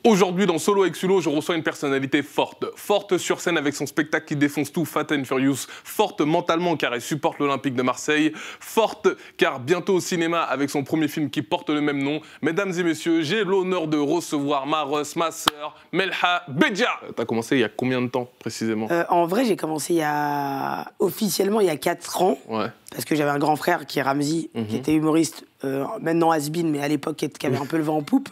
Aujourd'hui, dans Solo avec Sulo, je reçois une personnalité forte. Forte sur scène avec son spectacle qui défonce tout, Fat and Furious. Forte mentalement car elle supporte l'Olympique de Marseille. Forte car bientôt au cinéma avec son premier film qui porte le même nom. Mesdames et messieurs, j'ai l'honneur de recevoir ma sœur, Melha Bedja. T'as commencé il y a combien de temps précisément? En vrai, j'ai commencé officiellement il y a 4 ans. Ouais. Parce que j'avais un grand frère qui est Ramzy, qui était humoriste, maintenant has-been, mais à l'époque qui avait un peu le vent en poupe,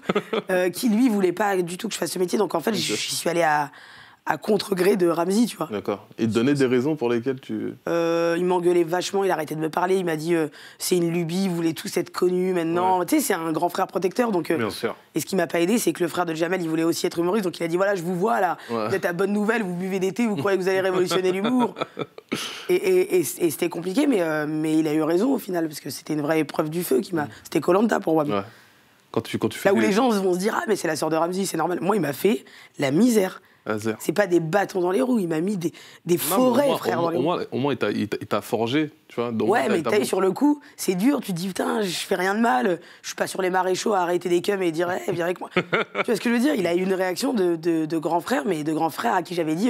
qui lui voulait pas du tout que je fasse ce métier. Donc en fait, j'y suis allé à contre-gré de Ramzy, tu vois. D'accord. Il te donnait des raisons pour lesquelles tu... Il m'engueulait vachement, il arrêtait de me parler, il m'a dit c'est une lubie, vous voulez tous être connus maintenant. Ouais. Tu sais, c'est un grand frère protecteur. Donc, bien sûr. Et ce qui m'a pas aidé, c'est que le frère de Jamel, il voulait aussi être humoriste. Donc il a dit voilà, je vous vois là, vous êtes à bonne nouvelle, vous buvez des thés, vous croyez que vous allez révolutionner l'humour. Et c'était compliqué, mais il a eu raison au final, parce que c'était une vraie épreuve du feu qui m'a. C'était Koh-Lanta pour moi. Ouais. Quand tu fais là où les gens vont se dire ah, mais c'est la sœur de Ramzy, c'est normal. Moi, il m'a fait la misère. C'est pas des bâtons dans les roues, il m'a mis des forêts, frère, dans les roues. Au moins, il t'a forgé, tu vois. Donc, ouais, mais t'as sur le coup, c'est dur, tu te dis, putain, je fais rien de mal, je suis pas sur les maréchaux à arrêter des cums et dire, viens avec moi. Tu vois ce que je veux dire? Il a eu une réaction de grand frère, mais de grand frère à qui j'avais dit,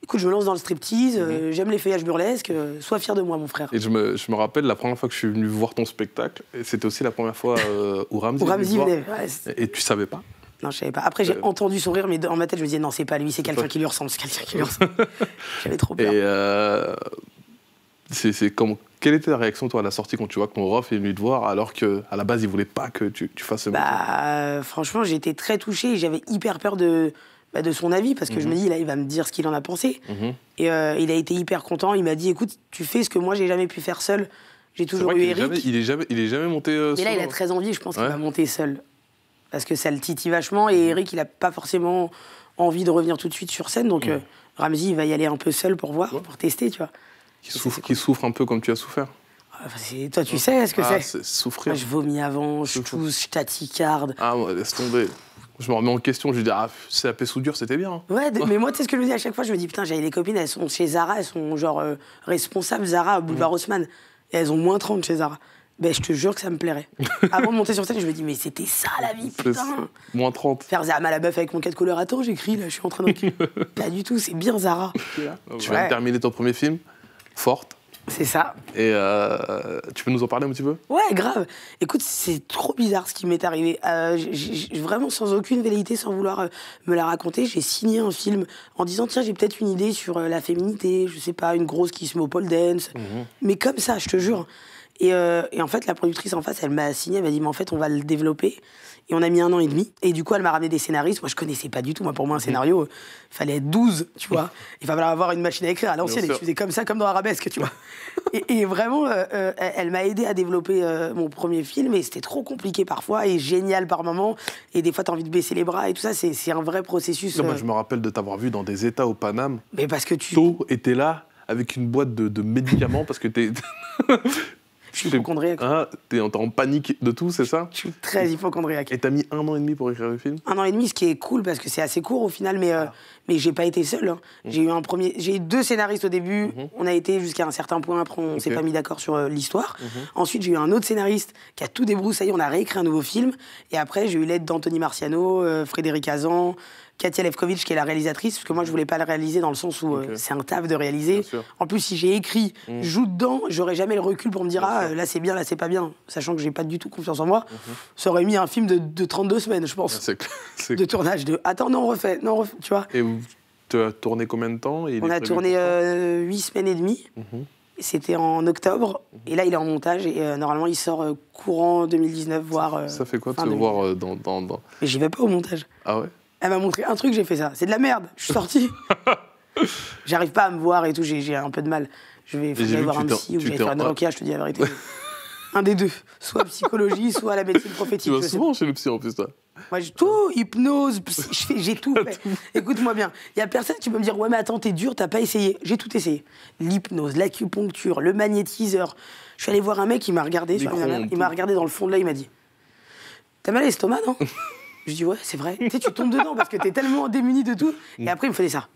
écoute, je me lance dans le striptease, j'aime les feuillages burlesques, sois fier de moi, mon frère. Et je me rappelle, la première fois que je suis venu voir ton spectacle, c'était aussi la première fois où Ramzy venait. Ouais, et tu savais pas? Non, je savais pas. Après, j'ai entendu son rire, mais dans ma tête, je me disais, non, c'est pas lui, c'est quelqu'un qui lui ressemble, c'est quelqu'un qui lui ressemble. J'avais trop peur. Et quelle était ta réaction, toi, à la sortie, quand tu vois que ton ref est venu te voir, alors qu'à la base, il voulait pas que tu fasses ce métier? Franchement, j'étais très touché, j'avais hyper peur de son avis, parce que je me dis, là, il va me dire ce qu'il en a pensé. Et il a été hyper content, il m'a dit, écoute, tu fais ce que moi, j'ai jamais pu faire seul. J'ai toujours eu Eric. Il est jamais monté seul. Mais là, il a très envie, je pense qu'il va monter seul. Parce que ça le titille vachement, et Eric, il n'a pas forcément envie de revenir tout de suite sur scène, donc Ramzy, il va y aller un peu seul pour voir, pour tester, tu vois. Qui souffre un peu comme tu as souffert. Toi, tu sais ce que c'est. C'est souffrir. Moi, je vomis avant, je tousse, je taticarde. Ah, ouais, laisse tomber. Je me remets en question, je lui dis, CAP soudure, c'était bien. Hein. Ouais, mais moi, tu sais ce que je me dis à chaque fois, je me dis, putain, j'avais des copines, elles sont chez Zara, elles sont genre responsables Zara, à Boulevard Haussmann, et elles ont moins 30 chez Zara. Ben, je te jure que ça me plairait. Avant de monter sur scène, je me dis, mais c'était ça la vie, putain. Moins 30. Faire Zara à la meuf avec mon 4 couleurs. Attends, j'écris, là, je suis en train d'écrire. Pas du tout, c'est bien Zara. Tu viens de terminer ton premier film, Forte. C'est ça. Et tu peux nous en parler un petit peu? Ouais, grave. Écoute, c'est trop bizarre ce qui m'est arrivé. Vraiment, sans aucune velléité, sans vouloir me la raconter, j'ai signé un film en disant, tiens, j'ai peut-être une idée sur la féminité, je sais pas, une grosse qui se met au pole dance. Mais comme ça, je te jure. Et en fait, la productrice en face, elle m'a signé, elle m'a dit, mais en fait, on va le développer. Et on a mis 1 an et demi. Et du coup, elle m'a ramené des scénaristes. Moi, je connaissais pas du tout. Moi, pour moi, un scénario, il fallait être 12, tu vois. Il fallait avoir une machine à écrire à l'ancienne. Et je faisais comme ça, comme dans Arabesque, tu vois. et vraiment, elle m'a aidé à développer mon premier film. Et c'était trop compliqué parfois et génial par moments. Et des fois, t'as envie de baisser les bras et tout ça. C'est un vrai processus. Non, moi, je me rappelle de t'avoir vu dans des états au Paname. Mais parce que tu... était là avec une boîte de médicaments parce que t'es... Je suis hypochondriaque. T'es en panique de tout, c'est ça? Je suis très hypochondriaque. Et t'as mis 1 an et demi pour écrire le film? 1 an et demi, ce qui est cool parce que c'est assez court au final, mais j'ai pas été seul. Hein. J'ai eu 2 scénaristes au début. On a été jusqu'à un certain point. Après, on s'est pas mis d'accord sur l'histoire. Ensuite, j'ai eu un autre scénariste qui a tout débroussaillé. On a réécrit un nouveau film. Et après, j'ai eu l'aide d'Anthony Marciano, Frédéric Hazan, Katia Lefkovitch, qui est la réalisatrice, parce que moi, je voulais pas le réaliser dans le sens où c'est un taf de réaliser. En plus, si j'ai écrit, joue dedans, j'aurais jamais le recul pour me dire là, c'est bien, là, c'est pas bien. Sachant que j'ai pas du tout confiance en moi. Ça aurait mis un film de 32 semaines, je pense. De tournage, attends, non, on refait, tu vois. Et tu as tourné combien de temps? On a tourné 8 semaines et demie. C'était en octobre. Et là, il est en montage. Et normalement, il sort courant 2019, voire... ça fait quoi de se voir dans... Mais j'y vais pas au montage. Ah ouais? Elle m'a montré un truc, j'ai fait ça. C'est de la merde. Je suis sorti. J'arrive pas à me voir et tout. J'ai un peu de mal. Je vais aller voir un psy ou je vais faire une requia, je te dis la vérité. Un des deux. Soit psychologie, soit la médecine prophétique. Tu vas souvent chez le psy en plus, toi? Moi, j'ai tout, hypnose, j'ai tout fait. Écoute-moi bien. Il y a personne qui peut me dire, ouais, mais attends, t'es dur, t'as pas essayé. J'ai tout essayé. L'hypnose, l'acupuncture, le magnétiseur. Je suis allé voir un mec, il m'a regardé il m'a regardé dans le fond de l'œil, il m'a dit, t'as mal à l'estomac, non? Je dis, ouais, c'est vrai. Tu sais, tu tombes dedans parce que t'es tellement démuni de tout. Et après, il me faisait ça.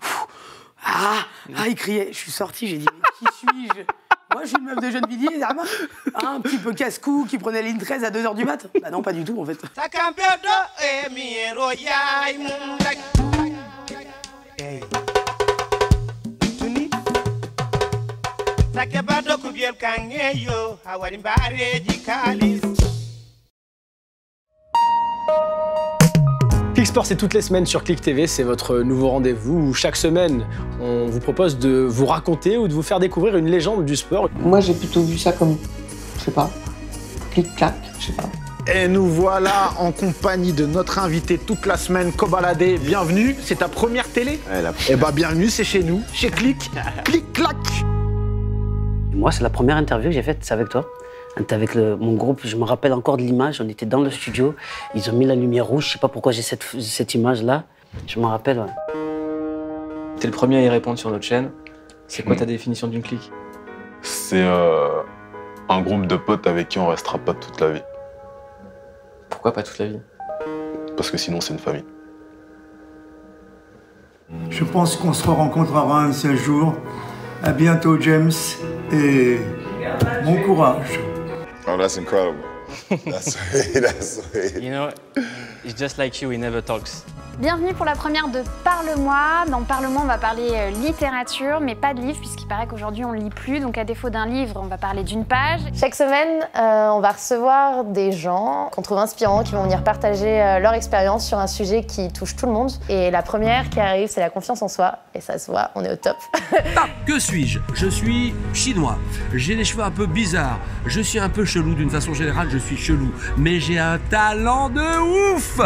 Il criait. Je suis sorti, j'ai dit, mais qui suis-je? Moi, je suis une meuf de Gennevilliers, ça marche. Un petit peu casse-cou qui prenait ligne 13 à 2h du mat. Bah non, pas du tout, en fait. Click Sport, c'est toutes les semaines sur Click TV, c'est votre nouveau rendez-vous où chaque semaine, on vous propose de vous raconter ou de vous faire découvrir une légende du sport. Moi, j'ai plutôt vu ça comme, je sais pas, clic-clac, je sais pas. Et nous voilà en compagnie de notre invité toute la semaine, Kobalade. Bienvenue, c'est ta première télé? Eh bah bienvenue, c'est chez nous, chez Click. Clic-clac. Moi, c'est la première interview que j'ai faite, c'est avec toi. On était avec mon groupe, je me rappelle encore de l'image, on était dans le studio, ils ont mis la lumière rouge, je sais pas pourquoi j'ai cette image-là, je me rappelle, ouais. T'es le premier à y répondre sur notre chaîne. C'est quoi ta définition d'une clique? C'est un groupe de potes avec qui on restera pas toute la vie. Pourquoi pas toute la vie? Parce que sinon, c'est une famille. Je pense qu'on se rencontrera un seul jour. À bientôt, James, et bon courage. Oh, that's incredible. That's sweet. You know, it's just like you, he never talks. Bienvenue pour la première de Parle-moi. Dans Parle-moi, on va parler littérature, mais pas de livre, puisqu'il paraît qu'aujourd'hui on lit plus. Donc à défaut d'un livre, on va parler d'une page. Chaque semaine, on va recevoir des gens qu'on trouve inspirants, qui vont venir partager leur expérience sur un sujet qui touche tout le monde. Et la première qui arrive, c'est la confiance en soi. Et ça se voit, on est au top. Que suis-je? Je suis chinois. J'ai des cheveux un peu bizarres. Je suis un peu chelou, d'une façon générale, je suis chelou. Mais j'ai un talent de ouf.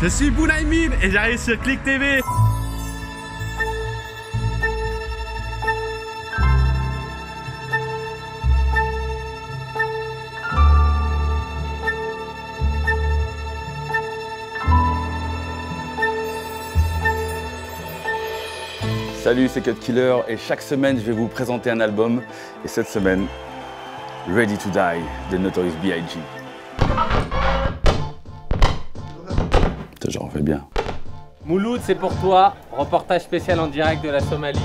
Je suis Bounaïmin et j'arrive sur Click TV. Salut, c'est Cut Killer et chaque semaine je vais vous présenter un album. Et cette semaine, Ready to Die de Notorious B.I.G. J'en fais bien. Mouloud, c'est pour toi. Reportage spécial en direct de la Somalie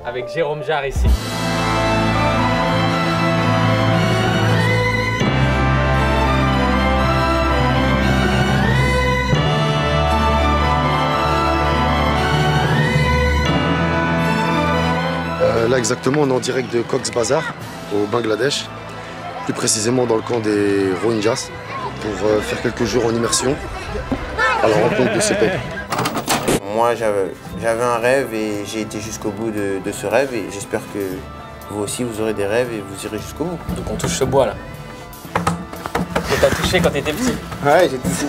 avec Jérôme Jarre ici. Là exactement, on est en direct de Cox's Bazar au Bangladesh, plus précisément dans le camp des Rohingyas, pour faire quelques jours en immersion à la rencontre de ces peuples. Moi, j'avais un rêve et j'ai été jusqu'au bout de ce rêve et j'espère que vous aussi, vous aurez des rêves et vous irez jusqu'au bout. Donc on touche ce bois là. Que t'as touché quand t'étais petit. Ouais, j'ai touché.